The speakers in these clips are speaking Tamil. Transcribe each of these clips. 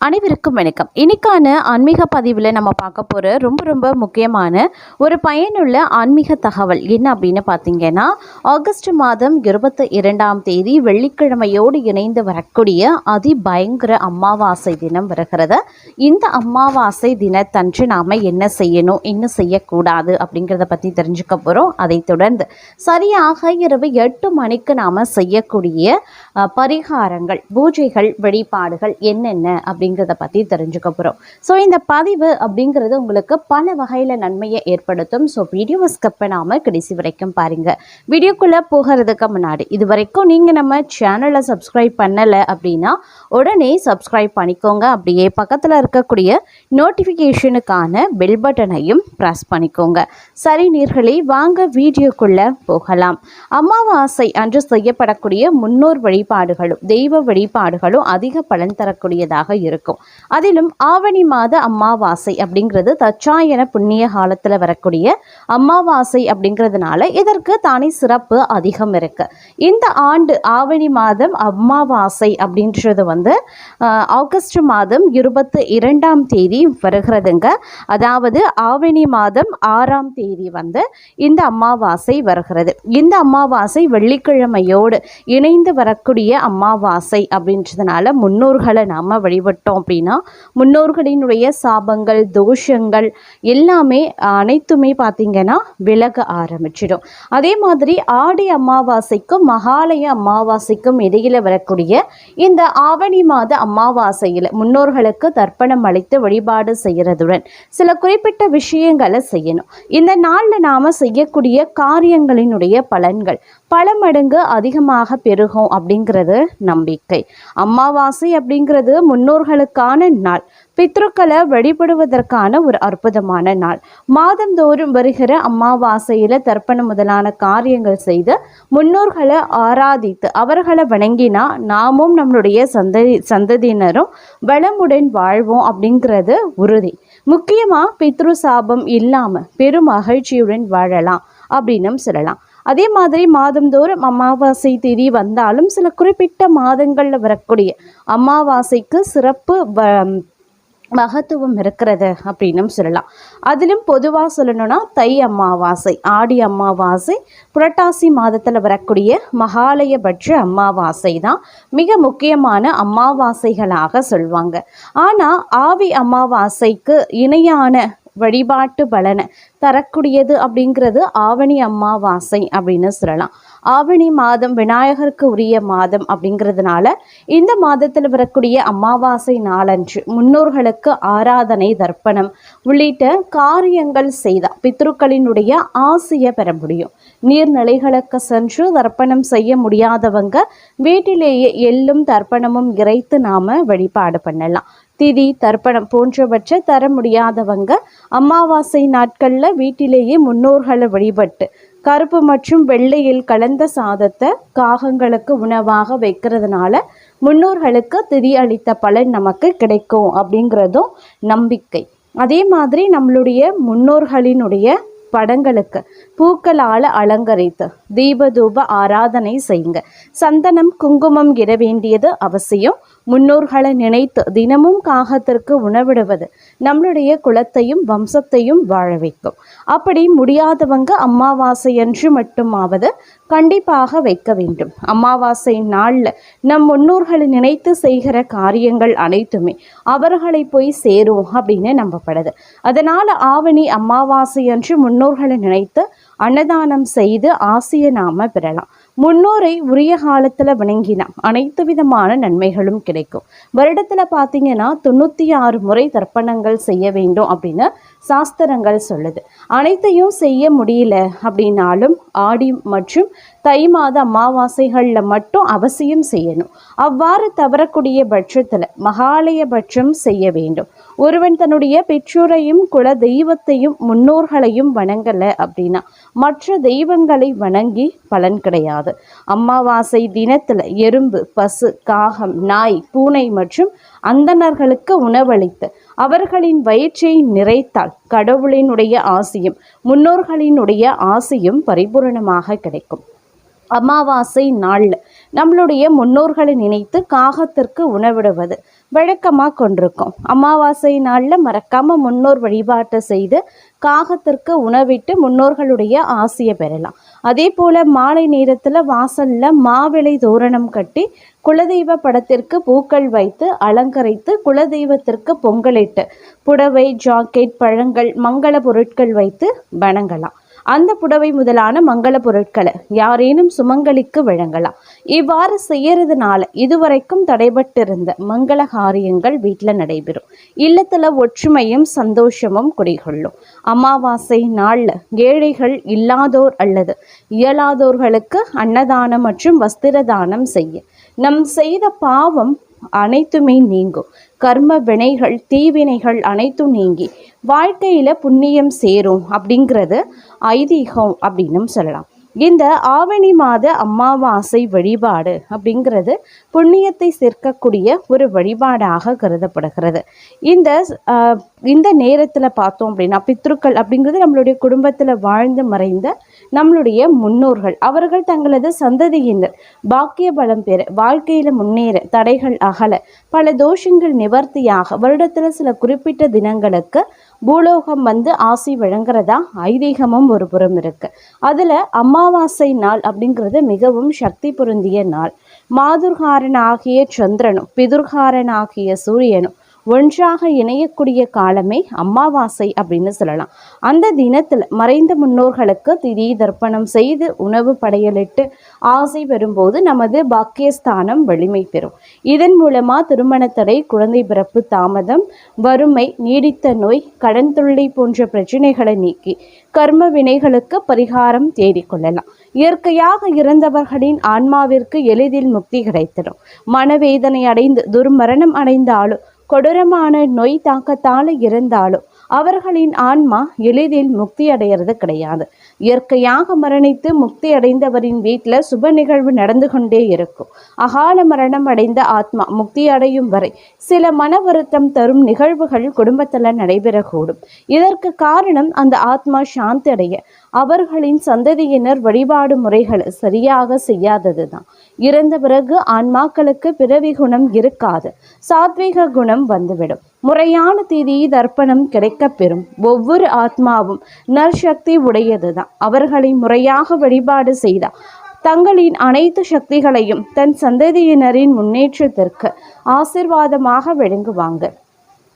அனைவருக்கும் வணக்கம். இன்னைக்கான ஆன்மீக பதிவில் நம்ம பார்க்க போகிற ரொம்ப முக்கியமான ஒரு பயனுள்ள ஆன்மீக தகவல் என்ன அப்படின்னு பார்த்தீங்கன்னா, ஆகஸ்ட் மாதம் 22ஆம் தேதி வெள்ளிக்கிழமையோடு இணைந்து வரக்கூடிய அதிபயங்கர அமாவாசை தினம் வருகிறது. இந்த அமாவாசை தினத்தன்று நாம் என்ன செய்யணும், என்ன செய்யக்கூடாது அப்படிங்கிறத பற்றி தெரிஞ்சுக்க போகிறோம். அதை தொடர்ந்து சரியாக இரவு 8 மணிக்கு நாம் செய்யக்கூடிய பரிகாரங்கள், பூஜைகள், வழிபாடுகள் என்னென்ன அப்படிங்கிறத பற்றி தெரிஞ்சுக்க போகிறோம். ஸோ இந்த பதிவு அப்படிங்கிறது உங்களுக்கு பல வகையில் நன்மையை ஏற்படுத்தும். ஸோ வீடியோவை ஸ்கிப் பண்ணாமல் கடைசி வரைக்கும் பாருங்கள். வீடியோக்குள்ளே போகிறதுக்கு முன்னாடி இது வரைக்கும் நீங்கள் நம்ம சேனலை சப்ஸ்கிரைப் பண்ணலை அப்படின்னா உடனே சப்ஸ்கிரைப் பண்ணிக்கோங்க. அப்படியே பக்கத்தில் இருக்கக்கூடிய நோட்டிஃபிகேஷனுக்கான பெல் பட்டனையும் ப்ரெஸ் பண்ணிக்கோங்க. சரி நேயர்களே, வாங்க வீடியோக்குள்ளே போகலாம். அமாவாசை அன்று செய்யப்படக்கூடிய முன்னோர் வழிபாடுகளும் தெய்வ வழிபாடுகளும் அதிக பலன் தரக்கூடியதாக இருக்கும். அதிலும் ஆவணி மாத அமாவாசை அப்படிங்கிறது தச்சாயன புண்ணிய காலத்தில் வரக்கூடிய அமாவாசை அப்படிங்கிறதுனால இதற்கு தானே சிறப்பு அதிகம் இருக்கு. இந்த ஆண்டு ஆவணி மாதம் அமாவாசை அப்படின்றது ஆகஸ்ட் மாதம் 22ஆம் தேதி வருகிறதுங்க. அதாவது ஆவணி மாதம் 6ஆம் தேதி இந்த அமாவாசை வருகிறது. இந்த அமாவாசை வெள்ளிக்கிழமையோடு இணைந்து வரக்கூடிய அமாவாசை அப்படின்றதுனால முன்னோர்களை நாம் வழிபட்டோம் அப்படின்னா முன்னோர்களினுடைய சாபங்கள், தோஷங்கள் எல்லாமே அனைத்துமே பார்த்திங்கன்னா விலக ஆரம்பிச்சிடும். அதே மாதிரி ஆடி அமாவாசைக்கும் மகாலய அமாவாசைக்கும் இடையில் வரக்கூடிய இந்த ஆவணி மாத அமாவாசையில் முன்னோர்களுக்கு தர்ப்பணம் அளித்து வழிபாடு செய்கிறதுடன் சில குறிப்பிட்ட விஷயங்களை செய்யணும். இந்த நாளில் நாம் செய்யக்கூடிய காரியங்களினுடைய பலன்கள் பல மடங்கு அதிகமாக பெருகும் அப்படிங்கிறது நம்பிக்கை. அமாவாசை அப்படிங்கிறது முன்னோர்களுக்கான நாள், பித்ருக்களை வழிபடுவதற்கான ஒரு அற்புதமான நாள். மாதந்தோறும் வருகிற அமாவாசையில் தர்ப்பணம் முதலான காரியங்கள் செய்து முன்னோர்களை ஆராதித்து அவர்களை வணங்கினா நாமும் நம்மளுடைய சந்ததியினரும் வளமுடன் வாழ்வோம் அப்படிங்கிறது உறுதி. முக்கியமாக பித்ரு சாபம் இல்லாமல் பெரும் மகிழ்ச்சியுடன் வாழலாம் அப்படின்னு சொல்லலாம். அதே மாதிரி மாதந்தோறும் அமாவாசை தேதி வந்தாலும் சில குறிப்பிட்ட மாதங்களில் வரக்கூடிய அமாவாசைக்கு சிறப்பு மகத்துவம் இருக்கிறது அப்படின்னு சொல்லலாம். அதிலும் பொதுவாக சொல்லணும்னா தை அமாவாசை, ஆடி அமாவாசை, புரட்டாசி மாதத்தில் வரக்கூடிய மகாலயபட்ச அமாவாசை தான் மிக முக்கியமான அமாவாசைகளாக சொல்லுவாங்க. ஆனால் ஆவி அமாவாசைக்கு இணையான வழிபாட்டு பலனை தரக்கூடியது அப்படிங்கிறது ஆவணி அமாவாசை அப்படின்னு சொல்லலாம். ஆவணி மாதம் விநாயகருக்கு உரிய மாதம் அப்படிங்கிறதுனால இந்த மாதத்தில் வரக்கூடிய அமாவாசை நாளன்று முன்னோர்களுக்கு ஆராதனை, தர்ப்பணம் உள்ளிட்ட காரியங்கள் செய்தால் பித்ருக்களினுடைய ஆசையை பெற முடியும். நீர்நிலைகளுக்கு சென்று தர்ப்பணம் செய்ய முடியாதவங்க வீட்டிலேயே எள்ளும் தர்ப்பணமும் இறைத்து நாம வழிபாடு பண்ணலாம். திதி, தர்ப்பணம் போன்றவற்றை தர முடியாதவங்க அமாவாசை நாட்களில் வீட்டிலேயே முன்னோர்களை வழிபட்டு கருப்பு மற்றும் வெள்ளையில் கலந்த சாதத்தை காகங்களுக்கு உணவாக வைக்கிறதுனால முன்னோர்களுக்கு திதி அளித்த பலன் நமக்கு கிடைக்கும் அப்படிங்கிறதும் நம்பிக்கை. அதே மாதிரி நம்மளுடைய முன்னோர்களினுடைய படங்களுக்கு பூக்களால் அலங்கரித்து தீபதூப ஆராதனை செய்யுங்க. சந்தனம், குங்குமம் இட வேண்டியது அவசியம். முன்னோர்களை நினைத்து தினமும் காகத்திற்கு உணவிடுவது நம்மளுடைய குலத்தையும் வம்சத்தையும் வாழ வைக்கும். அப்படி முடியாதவங்க அமாவாசை அன்று மட்டுமாவது கண்டிப்பாக வைக்க வேண்டும். அமாவாசை நாளில் நம் முன்னோர்களை நினைத்து செய்கிற காரியங்கள் அனைத்துமே அவர்களை போய் சேரும் அப்படின்னு நம்பப்படுது. அதனால் ஆவணி அமாவாசை அன்று முன்னோர்களை நினைத்து அன்னதானம் செய்து ஆசையை நாம பெறலாம். முன்னோரை உரிய காலத்தில் வணங்கினா அனைத்து விதமான நன்மைகளும் கிடைக்கும். வருடத்தில் பார்த்தீங்கன்னா 96 முறை தர்ப்பணங்கள் செய்ய வேண்டும் அப்படின்னு சாஸ்திரங்கள் சொல்லுது. அனைத்தையும் செய்ய முடியல அப்படின்னாலும் ஆடி மற்றும் தை மாத அமாவாசைகளில் மட்டும் அவசியம் செய்யணும். அவ்வாறு தவறக்கூடிய பட்சத்தில் மகாலயபட்சம் செய்ய வேண்டும். ஒருவன் தன்னுடைய பெற்றோரையும் குல தெய்வத்தையும் முன்னோர்களையும் வணங்கலை அப்படின்னா மற்ற தெய்வங்களை வணங்கி பலன் கிடையாது. அமாவாசை தினத்தில் எறும்பு, பசு, காகம், நாய், பூனை மற்றும் அந்தணர்களுக்கு உணவளித்து அவர்களின் வயிற்றை நிறைத்தால் கடவுளினுடைய ஆசியும் முன்னோர்களினுடைய ஆசியும் பரிபூரணமாக கிடைக்கும். அமாவாசை நாளில் நம்மளுடைய முன்னோர்களை நினைத்து காகத்திற்கு உணவிடுவது வழக்கமாக கொண்டிருக்கோம். அமாவாசை நாளில் மறக்காமல் முன்னோர் வழிபாட்டை செய்து காகத்திற்கு உணவிட்டு முன்னோர்களுடைய ஆசையை பெறலாம். அதே போல் மாலை நேரத்தில் வாசலில் மாவிளை தோரணம் கட்டி குலதெய்வ படத்திற்கு பூக்கள் வைத்து அலங்கரித்து குலதெய்வத்திற்கு பொங்கலிட்டு புடவை, ஜாக்கெட், பழங்கள், மங்கள பொருட்கள் வைத்து வணங்கலாம். அந்த புடவை முதலான மங்கள பொருட்களை யாரேனும் சுமங்கலிக்கு வழங்கலாம். இவ்வாறு செய்யறதுனால இதுவரைக்கும் தடைபட்டிருந்த மங்கள காரியங்கள் வீட்டில் நடைபெறும். இல்லத்துல ஒற்றுமையும் சந்தோஷமும் குடிகொள்ளும். அமாவாசை நாளில் ஏழைகள், இல்லாதோர் அல்லது இயலாதோர்களுக்கு அன்னதானம் மற்றும் வஸ்திர தானம் செய்ய நம் செய்த பாவம் அனைத்துமே நீங்கும். கர்ம வினைகள், தீவினைகள் அனைத்தும் நீங்கி வாழ்க்கையில புண்ணியம் சேரும் அப்படிங்கிறது ஐதீகம் அப்படின்னு சொல்லலாம். இந்த ஆவணி மாத அமாவாசை வழிபாடு அப்படிங்கிறது புண்ணியத்தை சேர்க்கக்கூடிய ஒரு வழிபாடாக கருதப்படுகிறது. இந்த நேரத்தில் பார்த்தோம் அப்படின்னா பித்ருக்கள் அப்படிங்கிறது நம்மளுடைய குடும்பத்தில் வாழ்ந்து மறைந்த நம்மளுடைய முன்னோர்கள். அவர்கள் தங்களது சந்ததியினர் பாக்கிய பலம் பெற, வாழ்க்கையில் முன்னேற, தடைகள் அகல, பல தோஷங்கள் நிவர்த்தியாக வருடத்தில் சில குறிப்பிட்ட தினங்களுக்கு பூலோகம் வந்து ஆசி வழங்குறதா ஐதீகமும் ஒரு புறம் இருக்கு. அதுல அமாவாசை நாள் அப்படிங்கிறது மிகவும் சக்தி பொருந்திய நாள். மாதுர்காரனாகிய சந்திரனும் பிதுர்காரனாகிய சூரியனும் ஒன்றாக இணையக்கூடிய காலமே அமாவாசை அப்படின்னு சொல்லலாம். அந்த தினத்தில் மறைந்த முன்னோர்களுக்கு திதி தர்ப்பணம் செய்து உணவு படையலிட்டு ஆசை பெறும்போது நமது பாக்கியஸ்தானம் வலிமை பெறும். இதன் மூலமா திருமண தடை, குழந்தை பிறப்பு தாமதம், வறுமை, நீடித்த நோய், கடன் தொல்லை போன்ற பிரச்சனைகளை நீக்கி கர்ம வினைகளுக்கு பரிகாரம் தேடிக்கொள்ளலாம். இயற்கையாக இறந்தவர்களின் ஆன்மாவிற்கு எளிதில் முக்தி கிடைத்திடும். மனவேதனை அடைந்து துர்மரணம் அடைந்தாலும் கொடூரமான நோய் தாக்கத்தால் இருந்தாலும் அவர்களின் ஆன்மா எளிதில் முக்தி அடைகிறது கிடையாது. இயற்கையாக மரணித்து முக்தி அடைந்தவரின் வீட்டில் சுப நிகழ்வு நடந்து கொண்டே இருக்கும். அகால மரணம் அடைந்த ஆத்மா முக்தி அடையும் வரை சில மன வருத்தம் தரும் நிகழ்வுகள் குடும்பத்தில் நடைபெறக்கூடும். இதற்கு காரணம் அந்த ஆத்மா சாந்தி அடைய அவர்களின் சந்ததியினர் வழிபாடு முறைகளை சரியாக செய்யாதது தான். இறந்த பிறகு ஆன்மாக்களுக்கு பிறவி குணம் இருக்காது, சாத்வீக குணம் வந்துவிடும். முறையான திதி தர்ப்பணம் கிடைக்கப்பெறும். ஒவ்வொரு ஆத்மாவும் நற்சக்தி உடையதுதான். அவர்களை முறையாக வழிபாடு செய்தால் தங்களின் அனைத்து சக்திகளையும் தன் சந்ததியினரின் முன்னேற்றத்திற்கு ஆசீர்வாதமாக வழங்குவாங்க.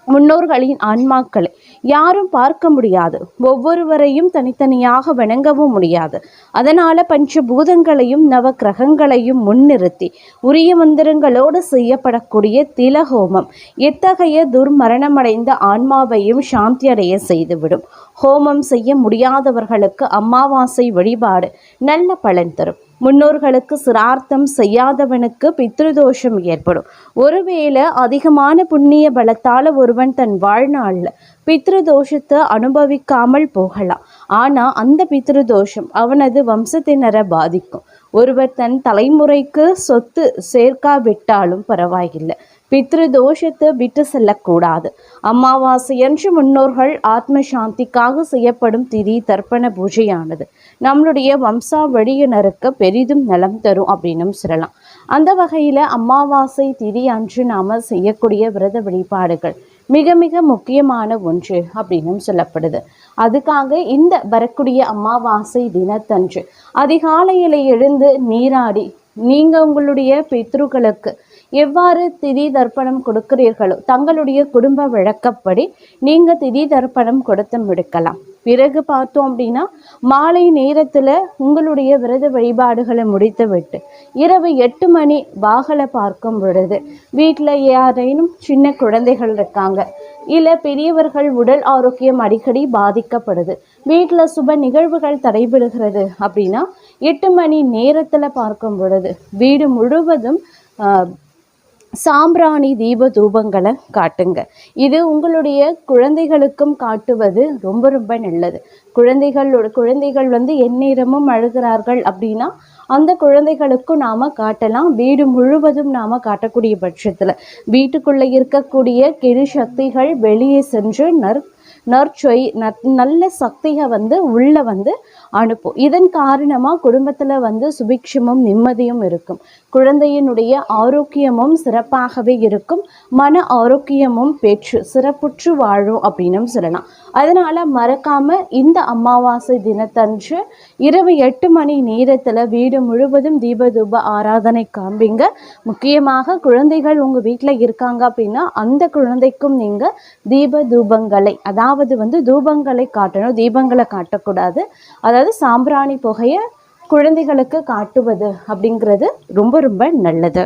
முன்னோர்களின் ஆன்மாக்களை யாரும் பார்க்க முடியாது, ஒவ்வொருவரையும் தனித்தனியாக வணங்கவும் முடியாது. அதனால பஞ்சபூதங்களையும் நவ கிரகங்களையும் முன்னிறுத்தி உரிய மந்திரங்களோடு செய்யப்படக்கூடிய திலஹோமம் எத்தகைய துர்மரணமடைந்த ஆன்மாவையும் சாந்தி அடைய செய்துவிடும். ஹோமம் செய்ய முடியாதவர்களுக்கு அமாவாசை வழிபாடு நல்ல பலன் தரும். முன்னோர்களுக்கு சிரார்த்தம் செய்யாதவனுக்கு பித்ருதோஷம் ஏற்படும். ஒருவேளை அதிகமான புண்ணிய பலத்தால் ஒருவன் தன் வாழ்நாளில் பித்ருதோஷத்தை அனுபவிக்காமல் போகலாம். ஆனால் அந்த பித்ருதோஷம் அவனது வம்சத்தினரை பாதிக்கும். ஒருவர் தன் தலைமுறைக்கு சொத்து சேர்க்காவிட்டாலும் பரவாயில்லை, பித்ரு தோஷத்தை விட்டு செல்லக்கூடாது. அமாவாசையன்று முன்னோர்கள் ஆத்ம சாந்திக்காக செய்யப்படும் திதி தர்ப்பண பூஜையானது நம்மளுடைய வம்சாவழியினருக்கு பெரிதும் நலம் தரும் அப்படின்னு சொல்லலாம். அந்த வகையில் அமாவாசை திதி அன்று நாம் செய்யக்கூடிய விரத வழிபாடுகள் மிக மிக முக்கியமான ஒன்று அப்படின்னு சொல்லப்படுது. அதுக்காக இந்த வரக்கூடிய அமாவாசை தினத்தன்று அதிகாலையில் எழுந்து நீராடி நீங்கள் உங்களுடைய பித்ருக்களுக்கு எவ்வாறு திதி தர்ப்பணம் கொடுக்கிறீர்களோ தங்களுடைய குடும்ப வழக்கப்படி நீங்கள் திதி தர்ப்பணம் கொடுத்து முடிக்கலாம். பிறகு பார்த்தோம் அப்படின்னா மாலை நேரத்தில் உங்களுடைய விரத வழிபாடுகளை முடித்து விட்டு இரவு 8 மணி வாகலை பார்க்கும் பொழுது வீட்டில் யாரேனும் சின்ன குழந்தைகள் இருக்காங்க, இல்லை பெரியவர்கள் உடல் ஆரோக்கியம் அடிக்கடி பாதிக்கப்படுது, வீட்டில் சுப நிகழ்வுகள் தடைபடுகிறது அப்படின்னா 8 மணி நேரத்தில் பார்க்கும் பொழுது வீடு முழுவதும் சாம்பிராணி தீப தூபங்களை காட்டுங்க. இது உங்களுடைய குழந்தைகளுக்கும் காட்டுவது ரொம்ப ரொம்ப நல்லது. குழந்தைகள் எந்நேரமும் அழுகிறார்கள் அப்படின்னா அந்த குழந்தைகளுக்கும் நாம் காட்டலாம். வீடு முழுவதும் நாம் காட்டக்கூடிய பட்சத்தில் வீட்டுக்குள்ளே இருக்கக்கூடிய கெடு சக்திகள் வெளியே சென்று நற்சொய் நல்ல சக்தியை வந்து உள்ளே வந்து அனுப்பும். இதன் காரணமாக குடும்பத்தில் வந்து சுபிக்ஷமும் நிம்மதியும் இருக்கும். குழந்தையினுடைய ஆரோக்கியமும் சிறப்பாகவே இருக்கும். மன ஆரோக்கியமும் பெற்று சிறப்புற்று வாழும் அப்படின்னு சொல்லலாம். அதனால் மறக்காமல் இந்த அமாவாசை தினத்தன்று இரவு 8 மணி நேரத்தில் வீடு முழுவதும் தீபதூப ஆராதனை காண்பீங்க. முக்கியமாக குழந்தைகள் உங்கள் வீட்டில் இருக்காங்க அப்படின்னா அந்த குழந்தைக்கும் நீங்கள் தீப தூபங்களை, அதாவது வந்து தூபங்களை காட்டணும், தீபங்களை காட்டக்கூடாது. அதாவது சாம்பிராணி புகையை குழந்தைகளுக்கு காட்டுவது அப்படிங்கிறது ரொம்ப ரொம்ப நல்லது.